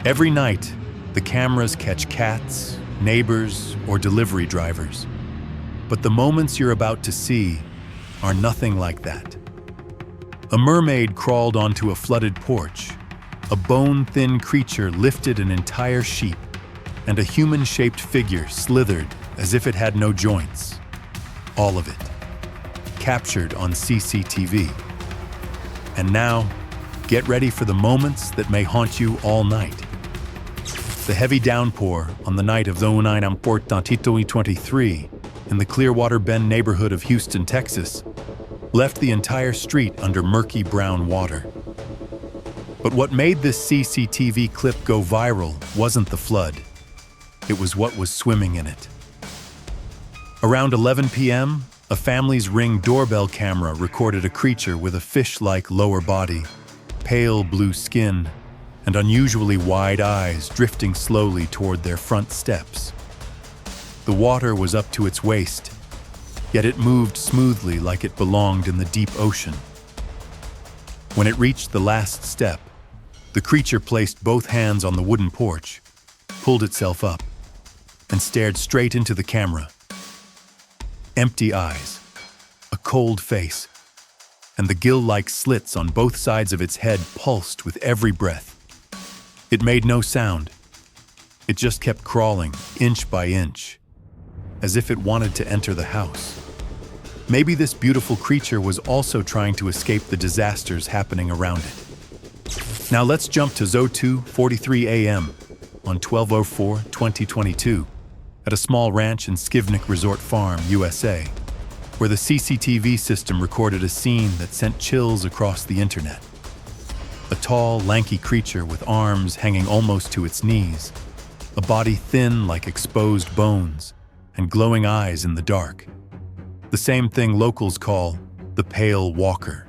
Every night, the cameras catch cats, neighbors, or delivery drivers. But the moments you're about to see are nothing like that. A mermaid crawled onto a flooded porch. A bone-thin creature lifted an entire sheep, and a human-shaped figure slithered as if it had no joints. All of it, captured on CCTV. And now, get ready for the moments that may haunt you all night. The heavy downpour on the night of the 9 2023 in the Clearwater Bend neighborhood of Houston, Texas, left the entire street under murky brown water. But what made this CCTV clip go viral wasn't the flood. It was what was swimming in it. Around 11 p.m., a family's Ring doorbell camera recorded a creature with a fish-like lower body, pale blue skin, and unusually wide eyes drifting slowly toward their front steps. The water was up to its waist, yet it moved smoothly like it belonged in the deep ocean. When it reached the last step, the creature placed both hands on the wooden porch, pulled itself up, and stared straight into the camera. Empty eyes, a cold face, and the gill-like slits on both sides of its head pulsed with every breath. It made no sound. It just kept crawling, inch by inch, as if it wanted to enter the house. Maybe this beautiful creature was also trying to escape the disasters happening around it. Now let's jump to 02:43 a.m. on 12/04/2022 at a small ranch in Skivnik Resort Farm, USA, where the CCTV system recorded a scene that sent chills across the internet. A tall, lanky creature with arms hanging almost to its knees, a body thin like exposed bones, and glowing eyes in the dark. The same thing locals call the pale walker.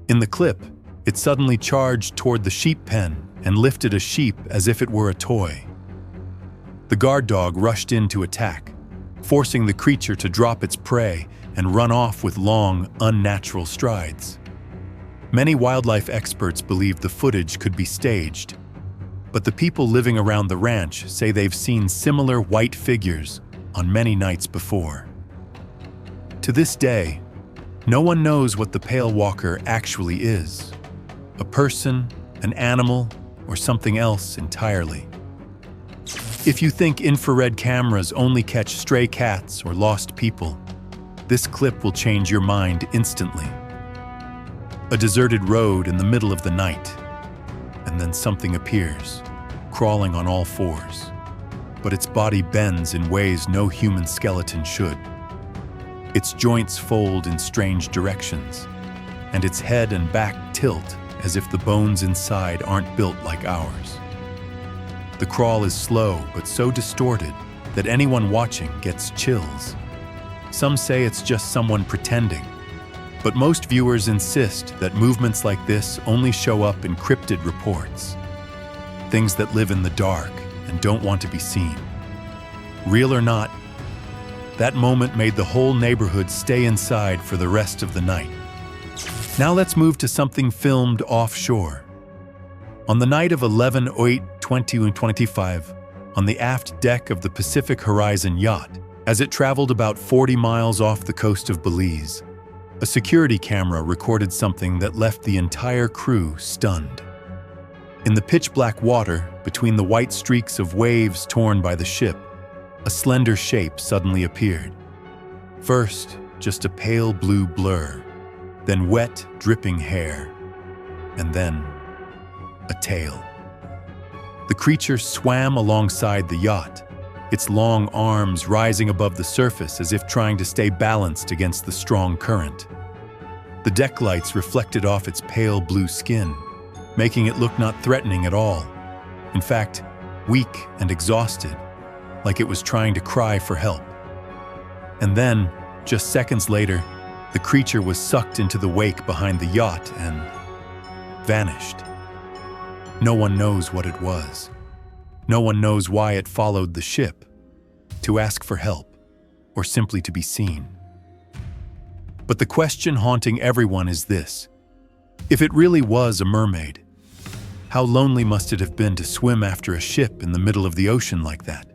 In the clip, it suddenly charged toward the sheep pen and lifted a sheep as if it were a toy. The guard dog rushed in to attack, forcing the creature to drop its prey and run off with long, unnatural strides. Many wildlife experts believe the footage could be staged, but the people living around the ranch say they've seen similar white figures on many nights before. To this day, no one knows what the pale walker actually is: a person, an animal, or something else entirely. If you think infrared cameras only catch stray cats or lost people, this clip will change your mind instantly. A deserted road in the middle of the night, and then something appears, crawling on all fours. But its body bends in ways no human skeleton should. Its joints fold in strange directions, and its head and back tilt as if the bones inside aren't built like ours. The crawl is slow but so distorted that anyone watching gets chills. Some say it's just someone pretending, but most viewers insist that movements like this only show up in cryptid reports. Things that live in the dark and don't want to be seen. Real or not, that moment made the whole neighborhood stay inside for the rest of the night. Now let's move to something filmed offshore. On the night of 11/08/2025, on the aft deck of the Pacific Horizon yacht, as it traveled about 40 miles off the coast of Belize, a security camera recorded something that left the entire crew stunned. In the pitch-black water, between the white streaks of waves torn by the ship, a slender shape suddenly appeared. First, just a pale blue blur, then wet, dripping hair, and then a tail. The creature swam alongside the yacht, its long arms rising above the surface as if trying to stay balanced against the strong current. The deck lights reflected off its pale blue skin, making it look not threatening at all. In fact, weak and exhausted, like it was trying to cry for help. And then, just seconds later, the creature was sucked into the wake behind the yacht and vanished. No one knows what it was. No one knows why it followed the ship, to ask for help, or simply to be seen. But the question haunting everyone is this: if it really was a mermaid, How lonely must it have been to swim after a ship in the middle of the ocean like that?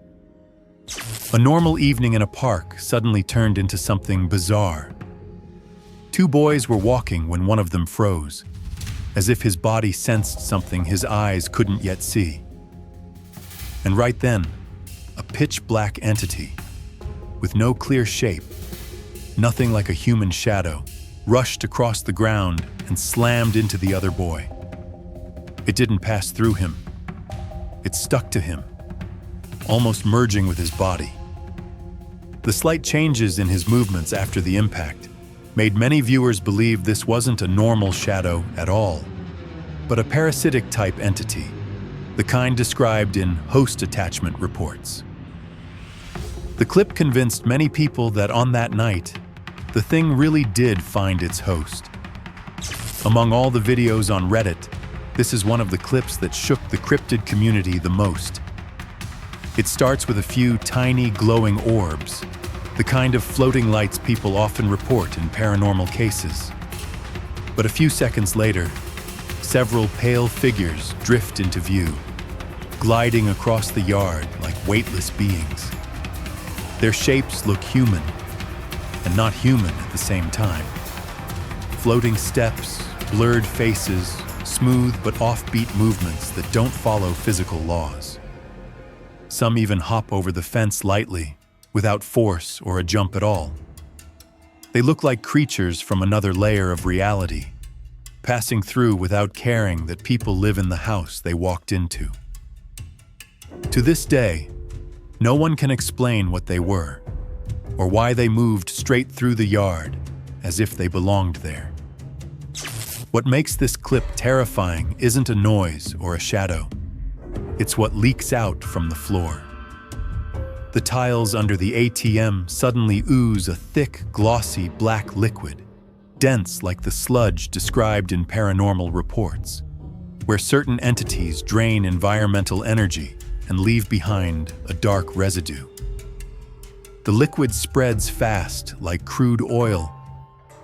A normal evening in a park suddenly turned into something bizarre. Two boys were walking when one of them froze, as if his body sensed something his eyes couldn't yet see. And right then, a pitch-black entity, with no clear shape, nothing like a human shadow, rushed across the ground and slammed into the other boy. It didn't pass through him. It stuck to him, almost merging with his body. The slight changes in his movements after the impact made many viewers believe this wasn't a normal shadow at all, but a parasitic-type entity, the kind described in host attachment reports. The clip convinced many people that on that night, the thing really did find its host. Among all the videos on Reddit, this is one of the clips that shook the cryptid community the most. It starts with a few tiny glowing orbs, the kind of floating lights people often report in paranormal cases. But a few seconds later, several pale figures drift into view, gliding across the yard like weightless beings. Their shapes look human, and not human at the same time. Floating steps, blurred faces, smooth but offbeat movements that don't follow physical laws. Some even hop over the fence lightly, without force or a jump at all. They look like creatures from another layer of reality, passing through without caring that people live in the house they walked into. To this day, no one can explain what they were, or why they moved straight through the yard as if they belonged there. What makes this clip terrifying isn't a noise or a shadow. It's what leaks out from the floor. The tiles under the ATM suddenly ooze a thick, glossy black liquid, dense like the sludge described in paranormal reports, where certain entities drain environmental energy and leave behind a dark residue. The liquid spreads fast like crude oil,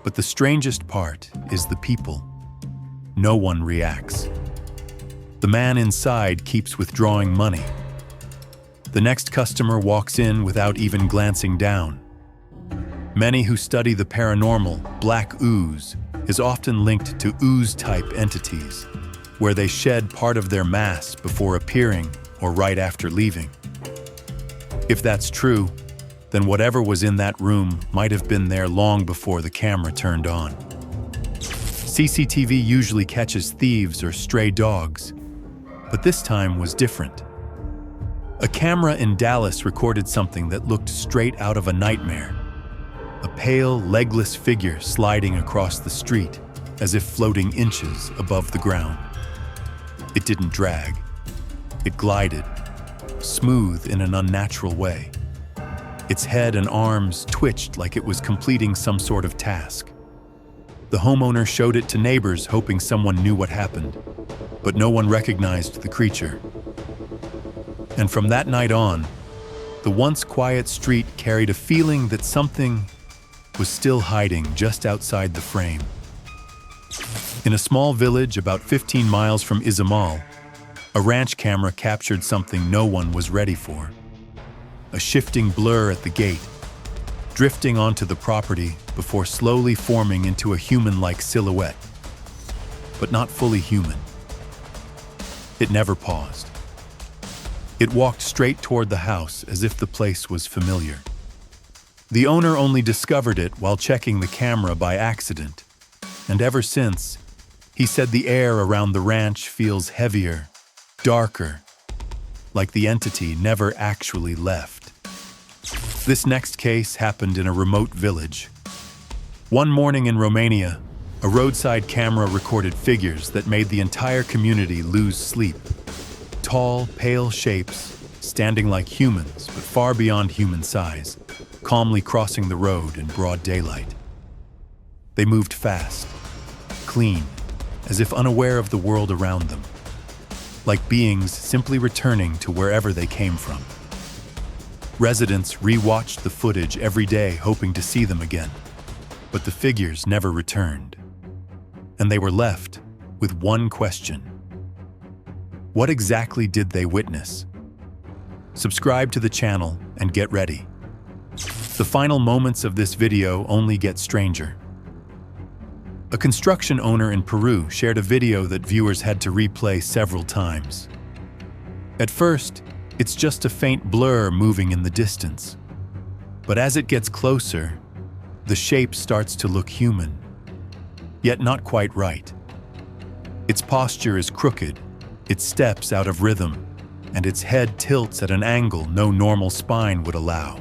but the strangest part is the people. No one reacts. The man inside keeps withdrawing money. The next customer walks in without even glancing down. Many who study the paranormal, black ooze is often linked to ooze-type entities, where they shed part of their mass before appearing or right after leaving. If that's true, then whatever was in that room might have been there long before the camera turned on. CCTV usually catches thieves or stray dogs, but this time was different. A camera in Dallas recorded something that looked straight out of a nightmare. A pale, legless figure sliding across the street, as if floating inches above the ground. It didn't drag. It glided, smooth in an unnatural way. Its head and arms twitched like it was completing some sort of task. The homeowner showed it to neighbors, hoping someone knew what happened, but no one recognized the creature. And from that night on, the once quiet street carried a feeling that something was still hiding just outside the frame. In a small village about 15 miles from Izamal, a ranch camera captured something no one was ready for. A shifting blur at the gate, drifting onto the property before slowly forming into a human-like silhouette, but not fully human. It never paused. It walked straight toward the house as if the place was familiar. The owner only discovered it while checking the camera by accident, and ever since, he said the air around the ranch feels heavier, darker, like the entity never actually left. This next case happened in a remote village. One morning in Romania, a roadside camera recorded figures that made the entire community lose sleep. Tall, pale shapes, standing like humans but far beyond human size, calmly crossing the road in broad daylight. They moved fast, clean, as if unaware of the world around them, like beings simply returning to wherever they came from. Residents re-watched the footage every day hoping to see them again, but the figures never returned. And they were left with one question. What exactly did they witness? Subscribe to the channel and get ready. The final moments of this video only get stranger. A construction owner in Peru shared a video that viewers had to replay several times. At first, it's just a faint blur moving in the distance. But as it gets closer, the shape starts to look human, yet not quite right. Its posture is crooked, its steps out of rhythm, and its head tilts at an angle no normal spine would allow,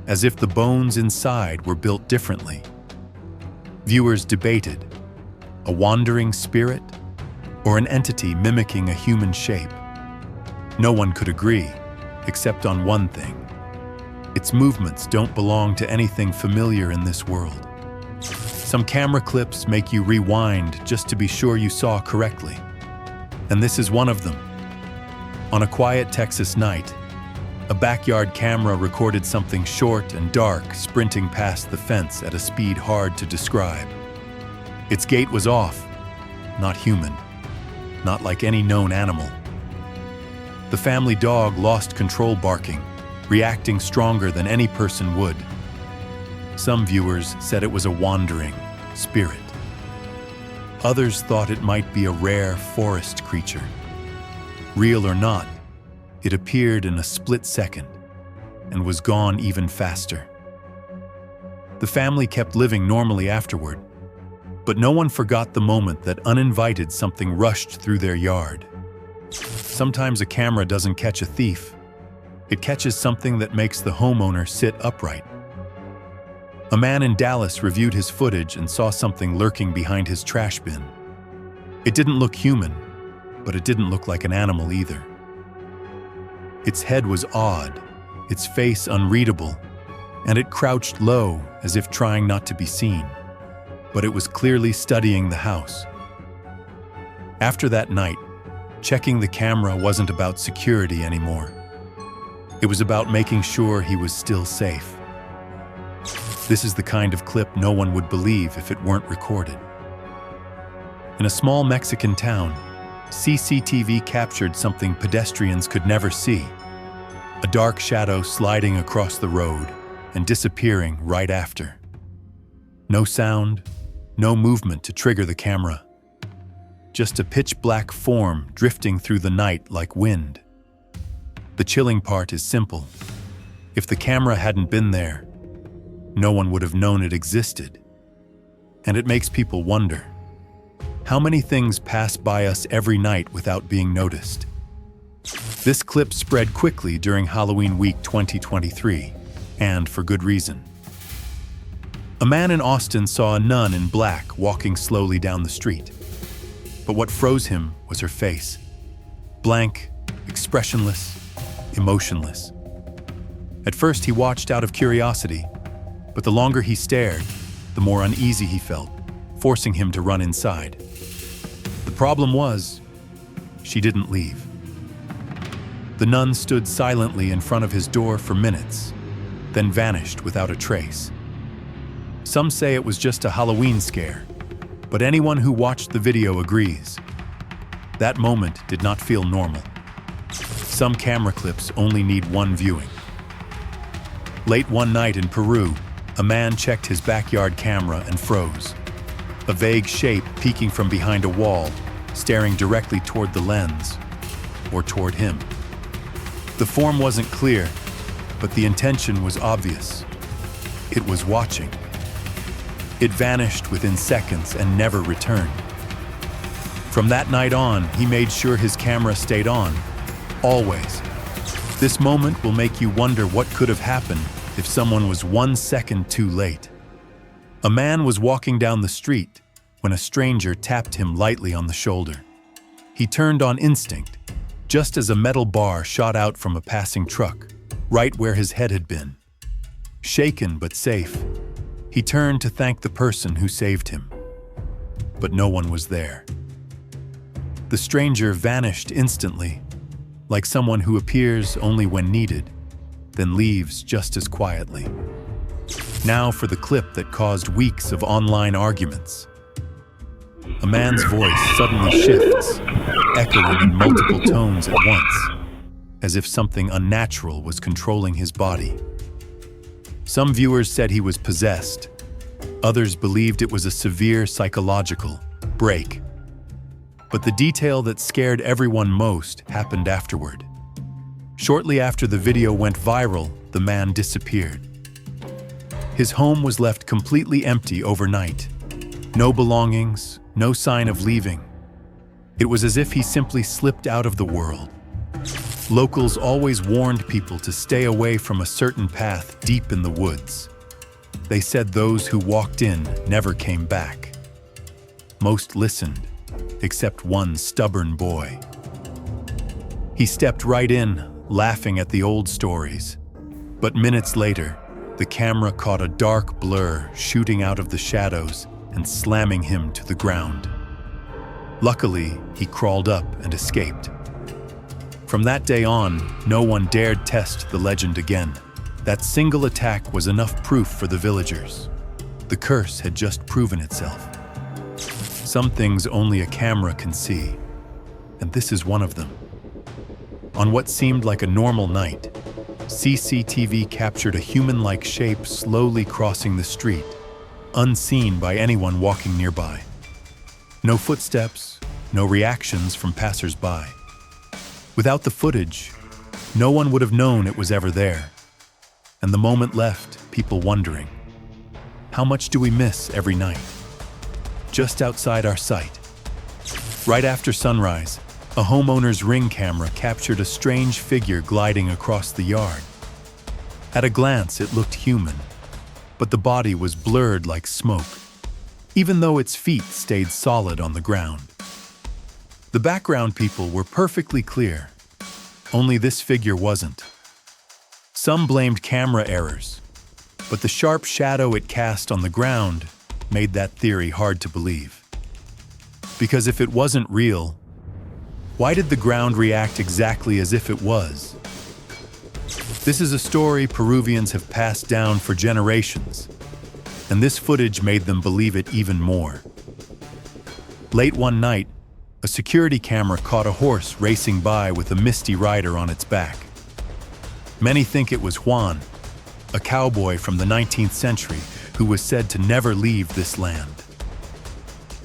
as if the bones inside were built differently. Viewers debated, a wandering spirit or an entity mimicking a human shape? No one could agree, except on one thing. Its movements don't belong to anything familiar in this world. Some camera clips make you rewind just to be sure you saw correctly. And this is one of them. On a quiet Texas night, a backyard camera recorded something short and dark sprinting past the fence at a speed hard to describe. Its gait was off, not human, not like any known animal. The family dog lost control barking, reacting stronger than any person would. Some viewers said it was a wandering spirit. Others thought it might be a rare forest creature. Real or not, it appeared in a split second and was gone even faster. The family kept living normally afterward, but no one forgot the moment that uninvited something rushed through their yard. Sometimes a camera doesn't catch a thief. It catches something that makes the homeowner sit upright. A man in Dallas reviewed his footage and saw something lurking behind his trash bin. It didn't look human, but it didn't look like an animal either. Its head was odd, its face unreadable, and it crouched low as if trying not to be seen. But it was clearly studying the house. After that night, checking the camera wasn't about security anymore. It was about making sure he was still safe. This is the kind of clip no one would believe if it weren't recorded. In a small Mexican town, CCTV captured something pedestrians could never see. A dark shadow sliding across the road and disappearing right after. No sound, no movement to trigger the camera. Just a pitch-black form drifting through the night like wind. The chilling part is simple. If the camera hadn't been there, no one would have known it existed. And it makes people wonder, how many things pass by us every night without being noticed? This clip spread quickly during Halloween week 2023, and for good reason. A man in Austin saw a nun in black walking slowly down the street. But what froze him was her face. Blank, expressionless, emotionless. At first he watched out of curiosity, but the longer he stared, the more uneasy he felt, forcing him to run inside. The problem was, she didn't leave. The nun stood silently in front of his door for minutes, then vanished without a trace. Some say it was just a Halloween scare, but anyone who watched the video agrees. That moment did not feel normal. Some camera clips only need one viewing. Late one night in Peru, a man checked his backyard camera and froze. A vague shape peeking from behind a wall, staring directly toward the lens, or toward him. The form wasn't clear, but the intention was obvious. It was watching. It vanished within seconds and never returned. From that night on, he made sure his camera stayed on, always. This moment will make you wonder what could have happened if someone was 1 second too late. A man was walking down the street when a stranger tapped him lightly on the shoulder. He turned on instinct, just as a metal bar shot out from a passing truck, right where his head had been. Shaken but safe, he turned to thank the person who saved him. But no one was there. The stranger vanished instantly, like someone who appears only when needed, then leaves just as quietly. Now for the clip that caused weeks of online arguments. A man's voice suddenly shifts, echoing in multiple tones at once, as if something unnatural was controlling his body. Some viewers said he was possessed. Others believed it was a severe psychological break. But the detail that scared everyone most happened afterward. Shortly after the video went viral, the man disappeared. His home was left completely empty overnight. No belongings, no sign of leaving. It was as if he simply slipped out of the world. Locals always warned people to stay away from a certain path deep in the woods. They said those who walked in never came back. Most listened, except one stubborn boy. He stepped right in, laughing at the old stories. But minutes later, the camera caught a dark blur shooting out of the shadows and slamming him to the ground. Luckily, he crawled up and escaped. From that day on, no one dared test the legend again. That single attack was enough proof for the villagers. The curse had just proven itself. Some things only a camera can see, and this is one of them. On what seemed like a normal night, CCTV captured a human-like shape slowly crossing the street, unseen by anyone walking nearby. No footsteps, no reactions from passers-by. Without the footage, no one would have known it was ever there. And the moment left people wondering, how much do we miss every night? Just outside our sight. Right after sunrise, a homeowner's Ring camera captured a strange figure gliding across the yard. At a glance, it looked human, but the body was blurred like smoke, even though its feet stayed solid on the ground. The background people were perfectly clear, only this figure wasn't. Some blamed camera errors, but the sharp shadow it cast on the ground made that theory hard to believe. Because if it wasn't real, why did the ground react exactly as if it was? This is a story Peruvians have passed down for generations, and this footage made them believe it even more. Late one night, a security camera caught a horse racing by with a misty rider on its back. Many think it was Juan, a cowboy from the 19th century who was said to never leave this land.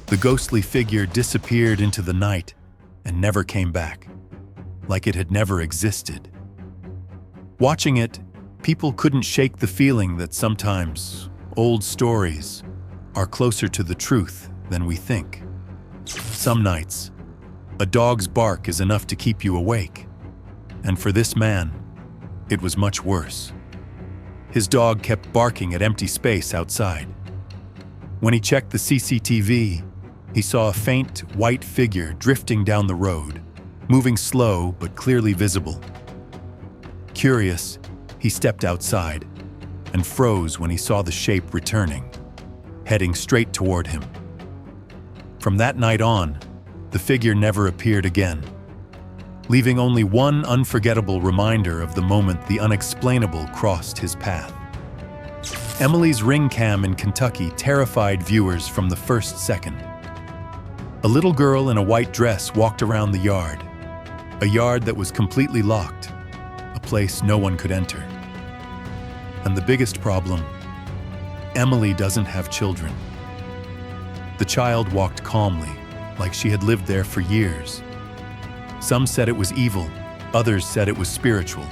The ghostly figure disappeared into the night and never came back, like it had never existed. Watching it, people couldn't shake the feeling that sometimes old stories are closer to the truth than we think. Some nights, a dog's bark is enough to keep you awake. And for this man, it was much worse. His dog kept barking at empty space outside. When he checked the CCTV, he saw a faint, white figure drifting down the road, moving slow but clearly visible. Curious, he stepped outside and froze when he saw the shape returning, heading straight toward him. From that night on, the figure never appeared again, leaving only one unforgettable reminder of the moment the unexplainable crossed his path. Emily's Ring cam in Kentucky terrified viewers from the first second. A little girl in a white dress walked around the yard, a yard that was completely locked, a place no one could enter. And the biggest problem, Emily doesn't have children. The child walked calmly, like she had lived there for years. Some said it was evil, others said it was spiritual.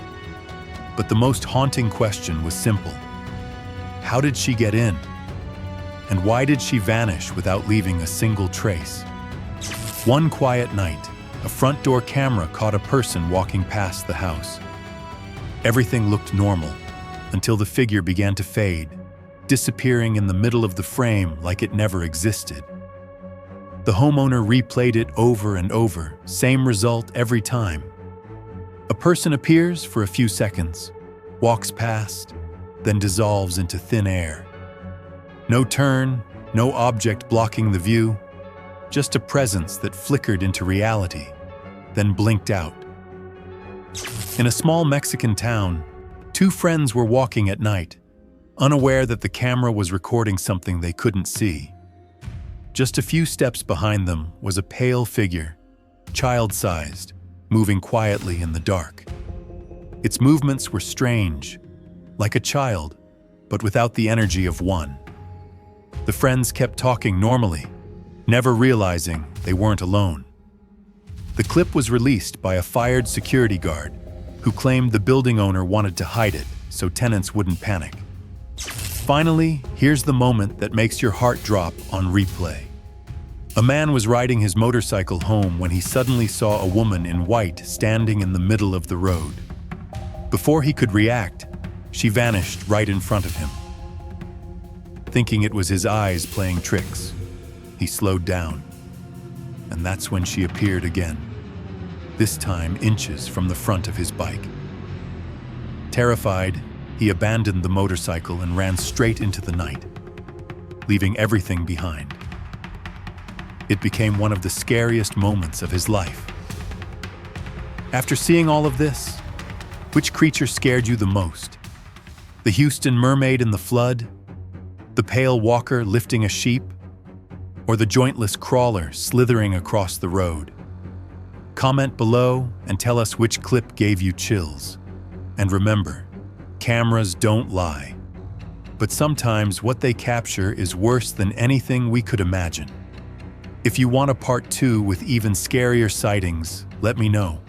But the most haunting question was simple. How did she get in? And why did she vanish without leaving a single trace? One quiet night, a front door camera caught a person walking past the house. Everything looked normal until the figure began to fade, disappearing in the middle of the frame like it never existed. The homeowner replayed it over and over, same result every time. A person appears for a few seconds, walks past, then dissolves into thin air. No turn, no object blocking the view, just a presence that flickered into reality, then blinked out. In a small Mexican town, two friends were walking at night, unaware that the camera was recording something they couldn't see. Just a few steps behind them was a pale figure, child-sized, moving quietly in the dark. Its movements were strange, like a child, but without the energy of one. The friends kept talking normally, never realizing they weren't alone. The clip was released by a fired security guard who claimed the building owner wanted to hide it so tenants wouldn't panic. Finally, here's the moment that makes your heart drop on replay. A man was riding his motorcycle home when he suddenly saw a woman in white standing in the middle of the road. Before he could react, she vanished right in front of him. Thinking it was his eyes playing tricks, he slowed down. And that's when she appeared again, this time inches from the front of his bike. Terrified, he abandoned the motorcycle and ran straight into the night, leaving everything behind. It became one of the scariest moments of his life. After seeing all of this, which creature scared you the most? The Houston mermaid in the flood? The pale walker lifting a sheep? Or the jointless crawler slithering across the road? Comment below and tell us which clip gave you chills. And remember, cameras don't lie. But sometimes what they capture is worse than anything we could imagine. If you want a part 2 with even scarier sightings, let me know.